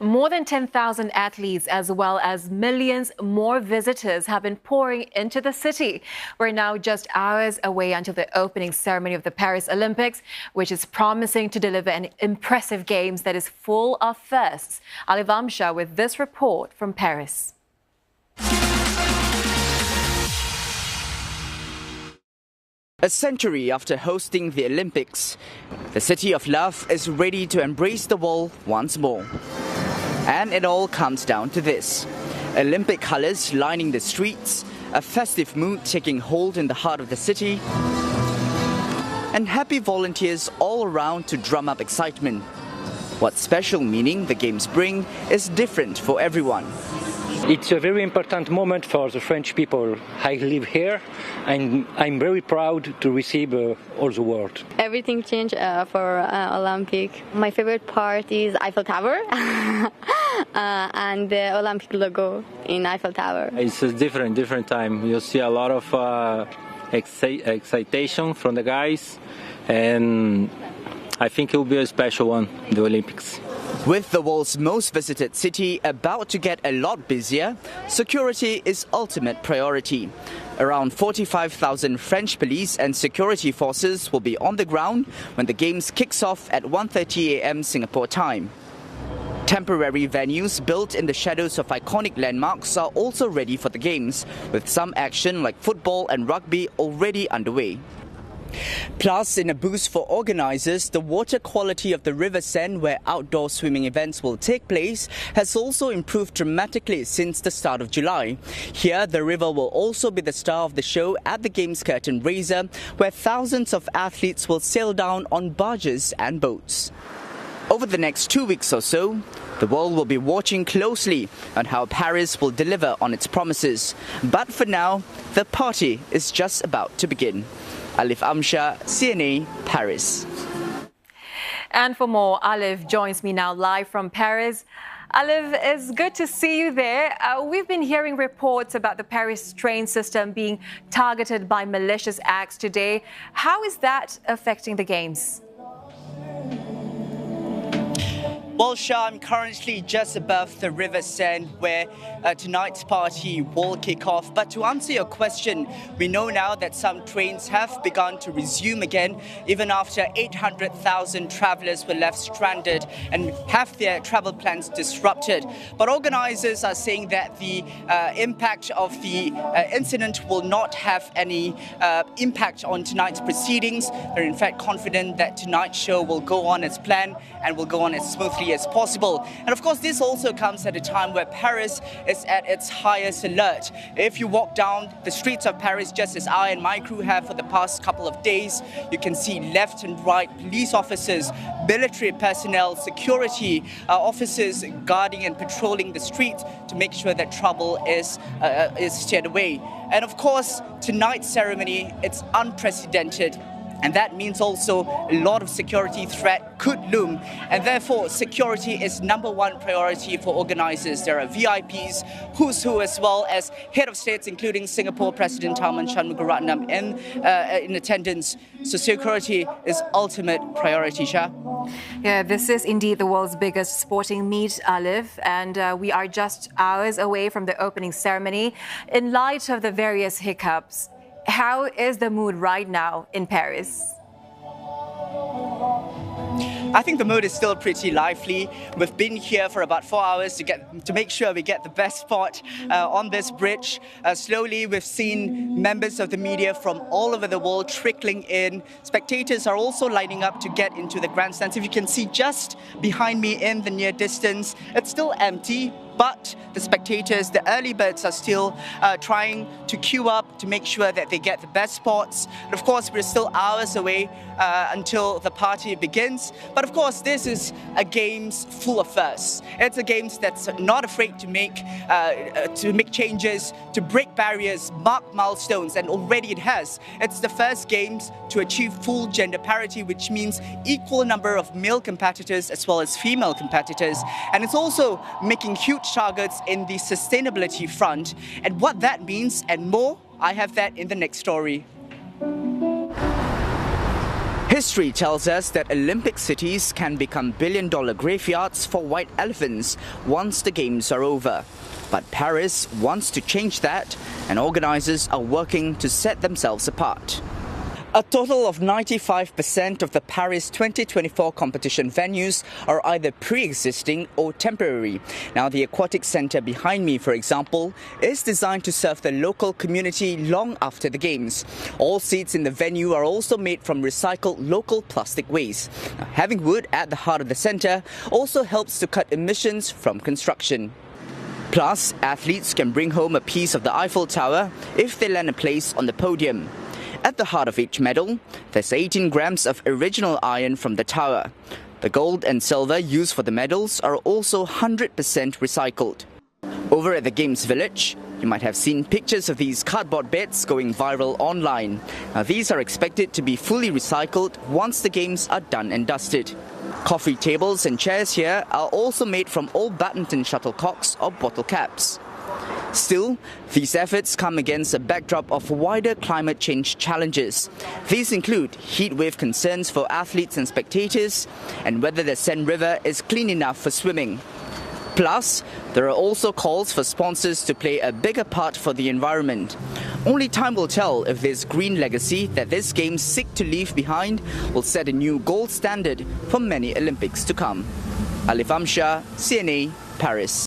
More than 10,000 athletes as well as millions more visitors have been pouring into the city. We're now just hours away until the opening ceremony of the Paris Olympics, which is promising to deliver an impressive games that is full of firsts. Alif Amsyar with this report from Paris. A century after hosting the Olympics, the City of Love is ready to embrace the world once more. And it all comes down to this: Olympic colours lining the streets, a festive mood taking hold in the heart of the city, and happy volunteers all around to drum up excitement. What special meaning the Games bring is different for everyone. It's a very important moment for the French people. I live here and I'm very proud to receive all the world. Everything changed for Olympic. My favorite part is Eiffel Tower and the Olympic logo in Eiffel Tower. It's a different time. You see a lot of excitation from the guys, and I think it will be a special one, the Olympics. With the world's most visited city about to get a lot busier, security is ultimate priority. Around 45,000 French police and security forces will be on the ground when the Games kicks off at 1:30 a.m. Singapore time. Temporary venues built in the shadows of iconic landmarks are also ready for the Games, with some action like football and rugby already underway. Plus, in a boost for organisers, the water quality of the River Seine, where outdoor swimming events will take place, has also improved dramatically since the start of July. Here, the river will also be the star of the show at the Games curtain raiser, where thousands of athletes will sail down on barges and boats. Over the next 2 weeks or so, the world will be watching closely on how Paris will deliver on its promises. But for now, the party is just about to begin. Alif Amsyar, CNA, Paris. And for more, Alif joins me now live from Paris. Alif, it's good to see you there. We've been hearing reports about the Paris train system being targeted by malicious acts today. How is that affecting the Games? Well, Shah, I'm currently just above the River Seine where tonight's party will kick off. But to answer your question, we know now that some trains have begun to resume again, even after 800,000 travellers were left stranded and have their travel plans disrupted. But organisers are saying that the impact of the incident will not have any impact on tonight's proceedings. They're in fact confident that tonight's show will go on as planned and will go on as smoothly as possible. And of course, this also comes at a time where Paris is at its highest alert. If you walk down the streets of Paris, just as I and my crew have for the past couple of days, you can see left and right police officers, military personnel, security officers guarding and patrolling the streets to make sure that trouble is steered away. And of course, tonight's ceremony, it's unprecedented. And that means also a lot of security threat could loom. And therefore, security is #1 priority for organisers. There are VIPs, who's who, as well as head of states, including Singapore President Tharman Shanmugaratnam in attendance. So security is ultimate priority, Shah. Yeah, this is indeed the world's biggest sporting meet, Alif, and we are just hours away from the opening ceremony. In light of the various hiccups, how is the mood right now in Paris? I think the mood is still pretty lively. We've been here for about 4 hours to make sure we get the best spot on this bridge. Slowly, we've seen members of the media from all over the world trickling in. Spectators are also lining up to get into the grandstands. If you can see just behind me in the near distance, it's still empty. But the spectators, the early birds, are still trying to queue up to make sure that they get the best spots. And of course, we're still hours away until the party begins. But of course, this is a Games full of firsts. It's a Games that's not afraid to make changes, to break barriers, mark milestones, and already it has. It's the first Games to achieve full gender parity, which means equal number of male competitors as well as female competitors. And it's also making huge targets in the sustainability front. And what that means and more, I have that in the next story. History tells us that Olympic cities can become billion-dollar graveyards for white elephants once the games are over. But Paris wants to change that, and organisers are working to set themselves apart. A total of 95% of the Paris 2024 competition venues are either pre-existing or temporary. Now, the aquatic centre behind me, for example, is designed to serve the local community long after the games. All seats in the venue are also made from recycled local plastic waste. Now, having wood at the heart of the centre also helps to cut emissions from construction. Plus, athletes can bring home a piece of the Eiffel Tower if they land a place on the podium. At the heart of each medal, there's 18 grams of original iron from the tower. The gold and silver used for the medals are also 100% recycled. Over at the Games Village, you might have seen pictures of these cardboard beds going viral online. Now, these are expected to be fully recycled once the games are done and dusted. Coffee tables and chairs here are also made from old badminton shuttlecocks or bottle caps. Still, these efforts come against a backdrop of wider climate change challenges. These include heat wave concerns for athletes and spectators, and whether the Seine River is clean enough for swimming. Plus, there are also calls for sponsors to play a bigger part for the environment. Only time will tell if this green legacy that this game seeks to leave behind will set a new gold standard for many Olympics to come. Alif Amsyar, CNA, Paris.